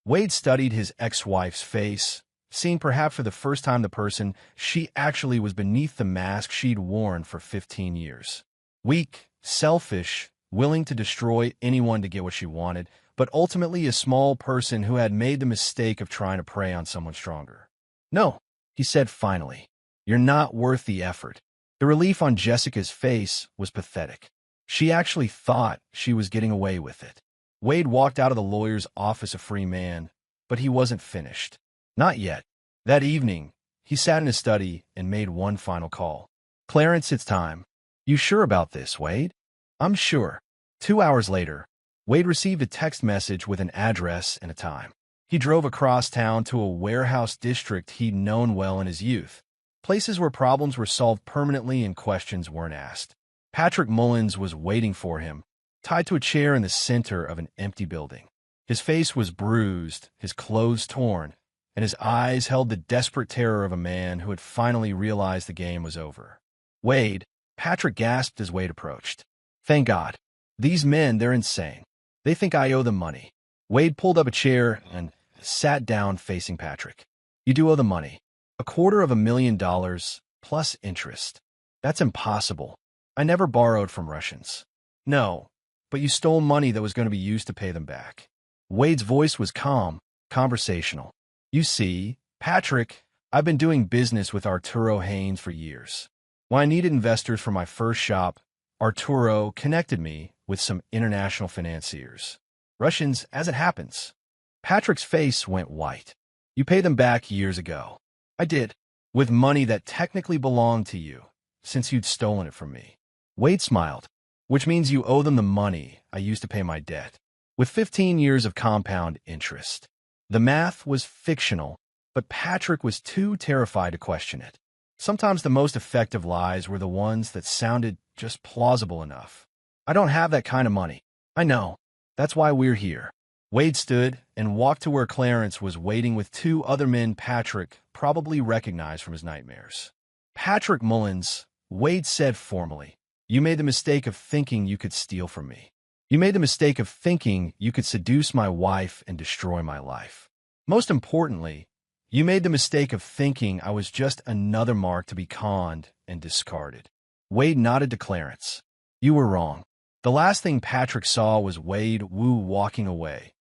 Wade studied his ex-wife's face, seeing perhaps for the first time the person she actually was beneath the mask she'd worn for 15 years. Weak, selfish, willing to destroy anyone to get what she wanted, but ultimately a small person who had made the mistake of trying to prey on someone stronger. "No," he said finally. "You're not worth the effort." The relief on Jessica's face was pathetic. She actually thought she was getting away with it. Wade walked out of the lawyer's office a free man, but he wasn't finished. Not yet. That evening, he sat in his study and made one final call. "Clarence, it's time." "You sure about this, Wade?" "I'm sure." 2 hours later, Wade received a text message with an address and a time. He drove across town to a warehouse district he'd known well in his youth, places where problems were solved permanently and questions weren't asked. Patrick Mullins was waiting for him, tied to a chair in the center of an empty building. His face was bruised, his clothes torn, and his eyes held the desperate terror of a man who had finally realized the game was over. "Wade," Patrick gasped as Wade approached. "Thank God. These men, they're insane. They think I owe them money." Wade pulled up a chair and sat down facing Patrick. "You do owe them money. $250,000 plus interest. That's impossible. I never borrowed from Russians." "No, but you stole money that was going to be used to pay them back." Wade's voice was calm, conversational. "You see, Patrick, I've been doing business with Arturo Haynes for years. When I needed investors for my first shop, Arturo connected me with some international financiers. Russians, as it happens." Patrick's face went white. "You paid them back years ago." "I did, with money that technically belonged to you, since you'd stolen it from me." Wade smiled. "Which means you owe them the money I used to pay my debt, with 15 years of compound interest." The math was fictional, but Patrick was too terrified to question it. Sometimes the most effective lies were the ones that sounded just plausible enough. "I don't have that kind of money." "I know. That's why we're here." Wade stood and walked to where Clarence was waiting with 2 other men Patrick probably recognized from his nightmares. "Patrick Mullins," Wade said formally, "you made the mistake of thinking you could steal from me. You made the mistake of thinking you could seduce my wife and destroy my life. Most importantly, you made the mistake of thinking I was just another mark to be conned and discarded." Wade nodded to Clarence. "You were wrong." The last thing Patrick saw was Wade Wu walking away,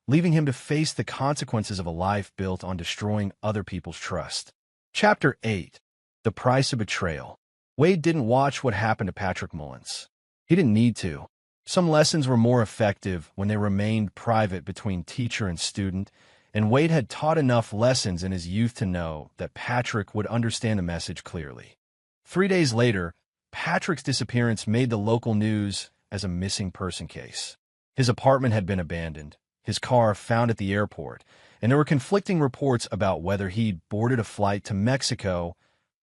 leaving him to face the consequences of a life built on destroying other people's trust. Chapter 8. The Price of Betrayal. Wade didn't watch what happened to Patrick Mullins. He didn't need to. Some lessons were more effective when they remained private between teacher and student, and Wade had taught enough lessons in his youth to know that Patrick would understand the message clearly. 3 days later, Patrick's disappearance made the local news as a missing person case. His apartment had been abandoned, his car found at the airport, and there were conflicting reports about whether he'd boarded a flight to Mexico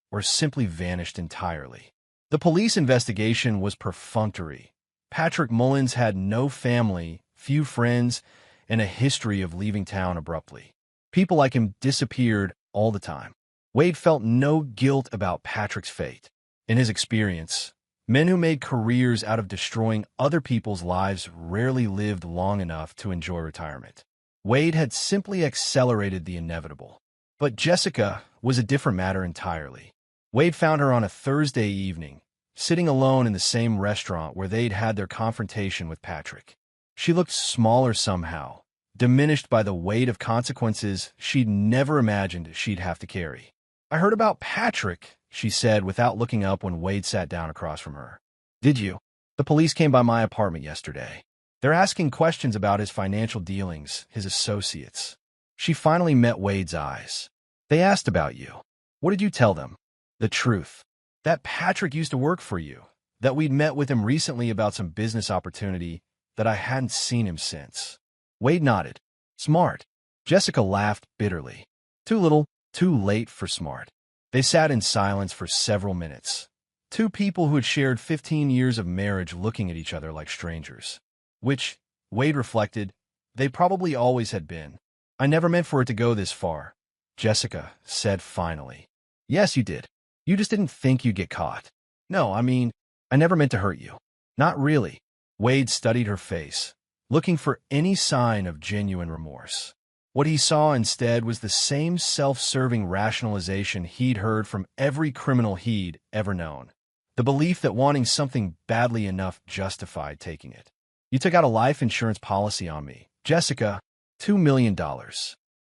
or simply vanished entirely. The police investigation was perfunctory. Patrick Mullins had no family, few friends, and a history of leaving town abruptly. People like him disappeared all the time. Wade felt no guilt about Patrick's fate. In his experience, men who made careers out of destroying other people's lives rarely lived long enough to enjoy retirement. Wade had simply accelerated the inevitable. But Jessica was a different matter entirely. Wade found her on a Thursday evening, sitting alone in the same restaurant where they'd had their confrontation with Patrick. She looked smaller somehow, diminished by the weight of consequences she'd never imagined she'd have to carry. "I heard about Patrick," she said without looking up when Wade sat down across from her. "Did you? The police came by my apartment yesterday. They're asking questions about his financial dealings, his associates." She finally met Wade's eyes. "They asked about you. What did you tell them?" "The truth. That Patrick used to work for you, that we'd met with him recently about some business opportunity, that I hadn't seen him since." Wade nodded. "Smart." Jessica laughed bitterly. "Too little, too late for smart." They sat in silence for several minutes. Two people who had shared 15 years of marriage looking at each other like strangers. Which, Wade reflected, they probably always had been. "I never meant for it to go this far," Jessica said finally. "Yes, you did. You just didn't think you'd get caught." "No, I mean, I never meant to hurt you." "Not really." Wade studied her face, looking for any sign of genuine remorse. What he saw instead was the same self-serving rationalization he'd heard from every criminal he'd ever known. The belief that wanting something badly enough justified taking it. "You took out a life insurance policy on me, Jessica. $2 million.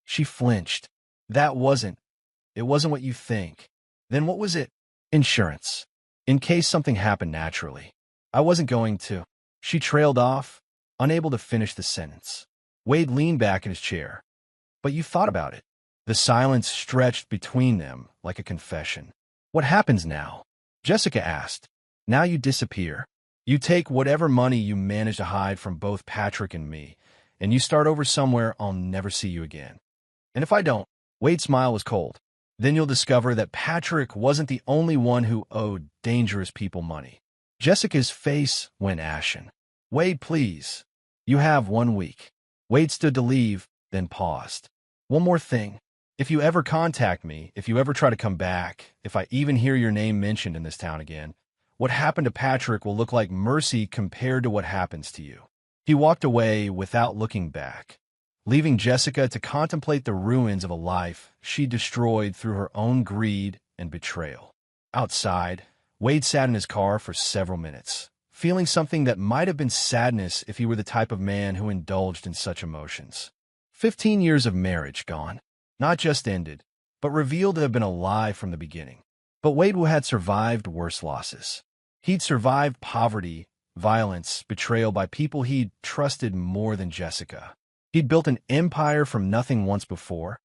She flinched. It wasn't what you think." "Then what was it?" "Insurance. In case something happened naturally." "I wasn't going to." She trailed off, unable to finish the sentence. Wade leaned back in his chair. "But you thought about it." The silence stretched between them like a confession. "What happens now?" Jessica asked. "Now you disappear. You take whatever money you manage to hide from both Patrick and me, and you start over somewhere I'll never see you again." "And if I don't?" Wade's smile was cold. "Then you'll discover that Patrick wasn't the only one who owed dangerous people money." Jessica's face went ashen. "Wade, please. You have 1 week." Wade stood to leave, then paused. "One more thing. If you ever contact me, if you ever try to come back, if I even hear your name mentioned in this town again, what happened to Patrick will look like mercy compared to what happens to you." He walked away without looking back, leaving Jessica to contemplate the ruins of a life she destroyed through her own greed and betrayal. Outside, Wade sat in his car for several minutes, feeling something that might have been sadness if he were the type of man who indulged in such emotions. 15 years of marriage gone. Not just ended, but revealed to have been a lie from the beginning. But Wade had survived worse losses. He'd survived poverty, violence, betrayal by people he'd trusted more than Jessica. He'd built an empire from nothing once before,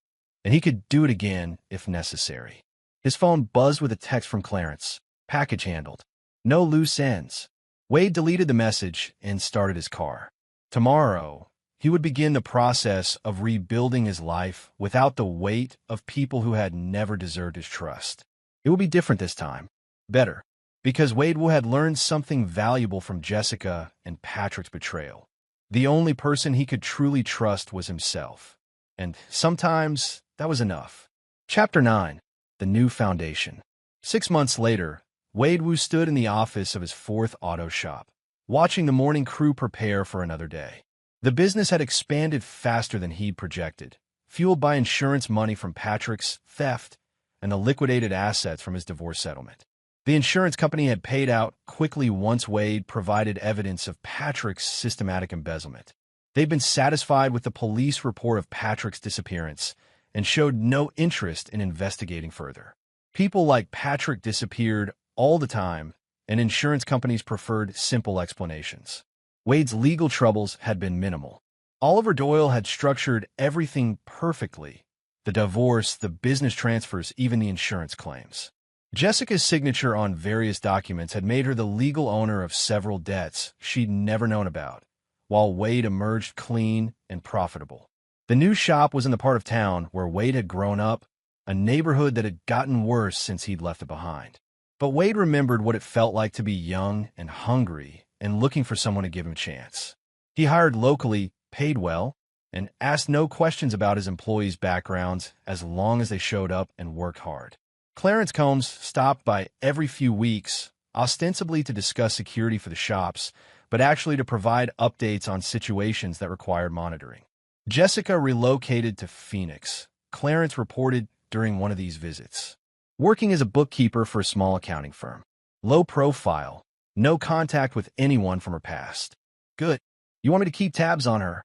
and he could do it again if necessary. His phone buzzed with a text from Clarence. "Package handled. No loose ends." Wade deleted the message and started his car. Tomorrow, he would begin the process of rebuilding his life without the weight of people who had never deserved his trust. It would be different this time. Better. Because Wade had learned something valuable from Jessica and Patrick's betrayal. The only person he could truly trust was himself. And sometimes that was enough. Chapter 9. The New Foundation. 6 months later, Wade stood in the office of his fourth auto shop, watching the morning crew prepare for another day. The business had expanded faster than he'd projected, fueled by insurance money from Patrick's theft and the liquidated assets from his divorce settlement. The insurance company had paid out quickly once Wade provided evidence of Patrick's systematic embezzlement. They'd been satisfied with the police report of Patrick's disappearance and showed no interest in investigating further. People like Patrick disappeared all the time, and insurance companies preferred simple explanations. Wade's legal troubles had been minimal. Oliver Doyle had structured everything perfectly: the divorce, the business transfers, even the insurance claims. Jessica's signature on various documents had made her the legal owner of several debts she'd never known about, while Wade emerged clean and profitable. The new shop was in the part of town where Wade had grown up, a neighborhood that had gotten worse since he'd left it behind. But Wade remembered what it felt like to be young and hungry and looking for someone to give him a chance. He hired locally, paid well, and asked no questions about his employees' backgrounds as long as they showed up and worked hard. Clarence Combs stopped by every few weeks, ostensibly to discuss security for the shops, but actually to provide updates on situations that required monitoring. Jessica relocated to Phoenix. Clarence reported during one of these visits. Working as a bookkeeper for a small accounting firm. Low profile, no contact with anyone from her past. Good. You want me to keep tabs on her?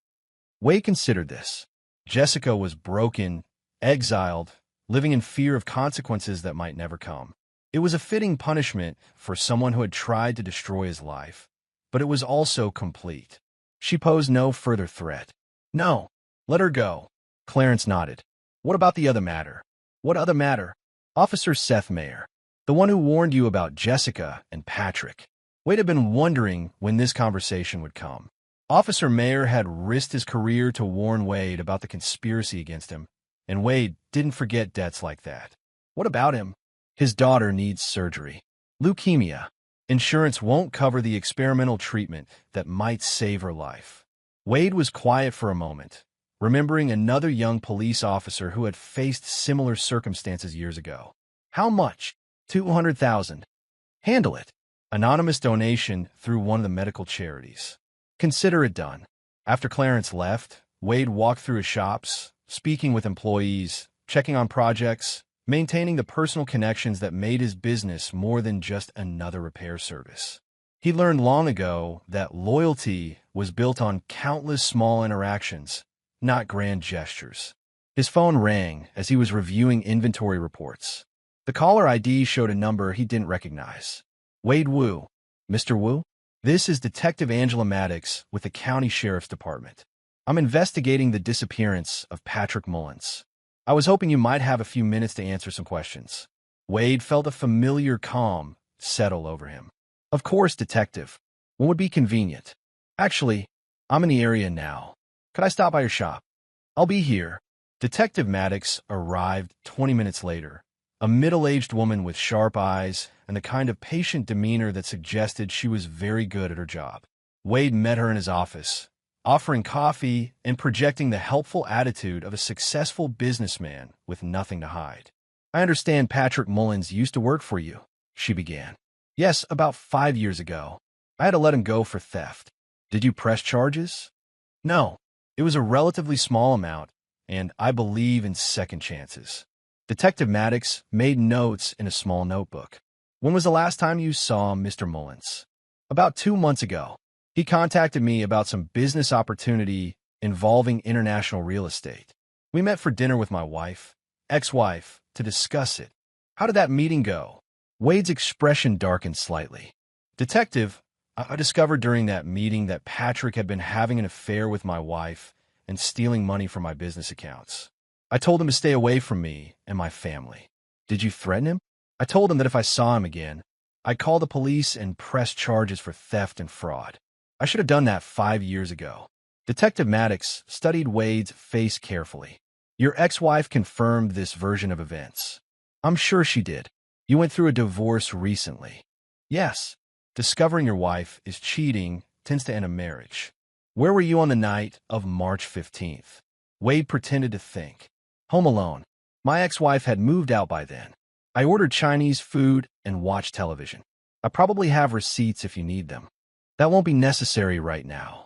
Wade considered this. Jessica was broken, exiled, living in fear of consequences that might never come. It was a fitting punishment for someone who had tried to destroy his life, but it was also complete. She posed no further threat. No, let her go. Clarence nodded. What about the other matter? What other matter? Officer Seth Mayer, the one who warned you about Jessica and Patrick. Wade had been wondering when this conversation would come. Officer Mayer had risked his career to warn Wade about the conspiracy against him, and Wade didn't forget debts like that. What about him? His daughter needs surgery. Leukemia. Insurance won't cover the experimental treatment that might save her life. Wade was quiet for a moment, remembering another young police officer who had faced similar circumstances years ago. How much? $200,000. Handle it. Anonymous donation through one of the medical charities. Consider it done. After Clarence left, Wade walked through his shops, speaking with employees, checking on projects, maintaining the personal connections that made his business more than just another repair service. He learned long ago that loyalty was built on countless small interactions, not grand gestures. His phone rang as he was reviewing inventory reports. The caller ID showed a number he didn't recognize. Wade Wu. Mr. Wu? This is Detective Angela Maddox with the County Sheriff's Department. I'm investigating the disappearance of Patrick Mullins. I was hoping you might have a few minutes to answer some questions. Wade felt a familiar calm settle over him. Of course, Detective. When would be convenient? Actually, I'm in the area now. Could I stop by your shop? I'll be here. Detective Maddox arrived 20 minutes later, a middle-aged woman with sharp eyes and the kind of patient demeanor that suggested she was very good at her job. Wade met her in his office, offering coffee and projecting the helpful attitude of a successful businessman with nothing to hide. I understand Patrick Mullins used to work for you, she began. Yes, about 5 years ago. I had to let him go for theft. Did you press charges? No. It was a relatively small amount, and I believe in second chances. Detective Maddox made notes in a small notebook. When was the last time you saw Mr. Mullins? About 2 months ago. He contacted me about some business opportunity involving international real estate. We met for dinner with my wife, ex-wife, to discuss it. How did that meeting go? Wade's expression darkened slightly. Detective, I discovered during that meeting that Patrick had been having an affair with my wife and stealing money from my business accounts. I told him to stay away from me and my family. Did you threaten him? I told him that if I saw him again, I'd call the police and press charges for theft and fraud. I should have done that 5 years ago. Detective Maddox studied Wade's face carefully. Your ex-wife confirmed this version of events. I'm sure she did. You went through a divorce recently. Yes. Discovering your wife is cheating tends to end a marriage. Where were you on the night of March 15th? Wade pretended to think. Home alone. My ex-wife had moved out by then. I ordered Chinese food and watched television. I probably have receipts if you need them. That won't be necessary right now.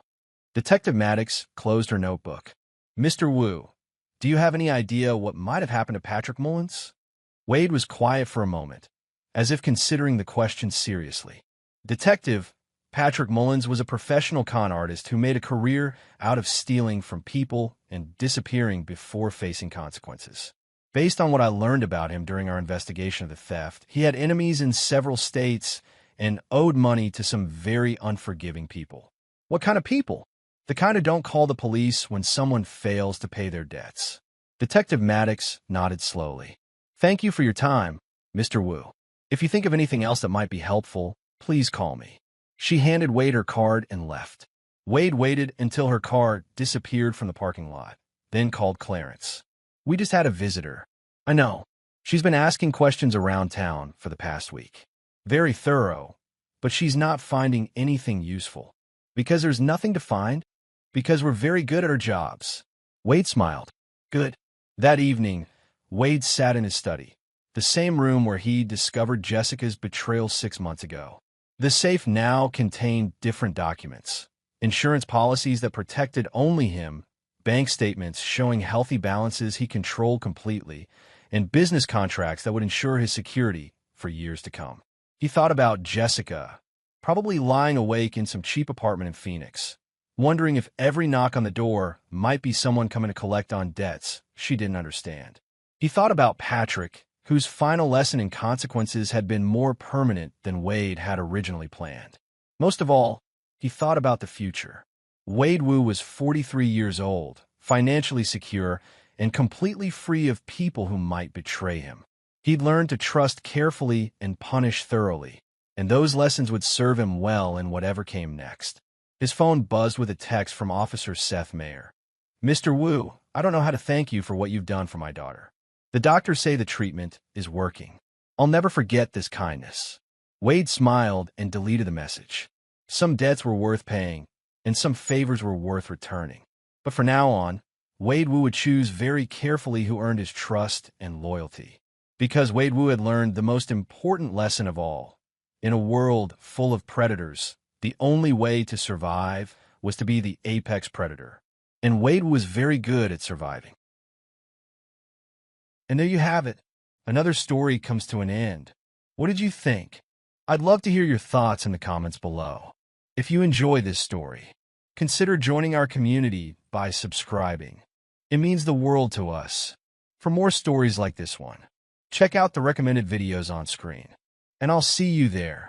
Detective Maddox closed her notebook. Mr. Wu, do you have any idea what might have happened to Patrick Mullins? Wade was quiet for a moment, as if considering the question seriously. Detective, Patrick Mullins was a professional con artist who made a career out of stealing from people and disappearing before facing consequences. Based on what I learned about him during our investigation of the theft, he had enemies in several states and owed money to some very unforgiving people. What kind of people? The kind who don't call the police when someone fails to pay their debts. Detective Maddox nodded slowly. Thank you for your time, Mr. Wu. If you think of anything else that might be helpful, please call me. She handed Wade her card and left. Wade waited until her car disappeared from the parking lot, then called Clarence. We just had a visitor. I know. She's been asking questions around town for the past week. Very thorough, but she's not finding anything useful. Because there's nothing to find? Because we're very good at our jobs. Wade smiled. Good. That evening, Wade sat in his study, the same room where he discovered Jessica's betrayal 6 months ago. The safe now contained different documents, insurance policies that protected only him, bank statements showing healthy balances he controlled completely, and business contracts that would ensure his security for years to come. He thought about Jessica, probably lying awake in some cheap apartment in Phoenix, wondering if every knock on the door might be someone coming to collect on debts she didn't understand. He thought about Patrick, whose final lesson in consequences had been more permanent than Wade had originally planned. Most of all, he thought about the future. Wade Wu was 43 years old, financially secure, and completely free of people who might betray him. He'd learned to trust carefully and punish thoroughly, and those lessons would serve him well in whatever came next. His phone buzzed with a text from Officer Seth Mayer. "Mr. Wu, I don't know how to thank you for what you've done for my daughter. The doctors say the treatment is working. I'll never forget this kindness." Wade smiled and deleted the message. Some debts were worth paying, and some favors were worth returning. But from now on, Wade Wu would choose very carefully who earned his trust and loyalty. Because Wade Wu had learned the most important lesson of all. In a world full of predators, the only way to survive was to be the apex predator. And Wade was very good at surviving. And there you have it. Another story comes to an end. What did you think? I'd love to hear your thoughts in the comments below. If you enjoy this story, consider joining our community by subscribing. It means the world to us. For more stories like this one, check out the recommended videos on screen. And I'll see you there.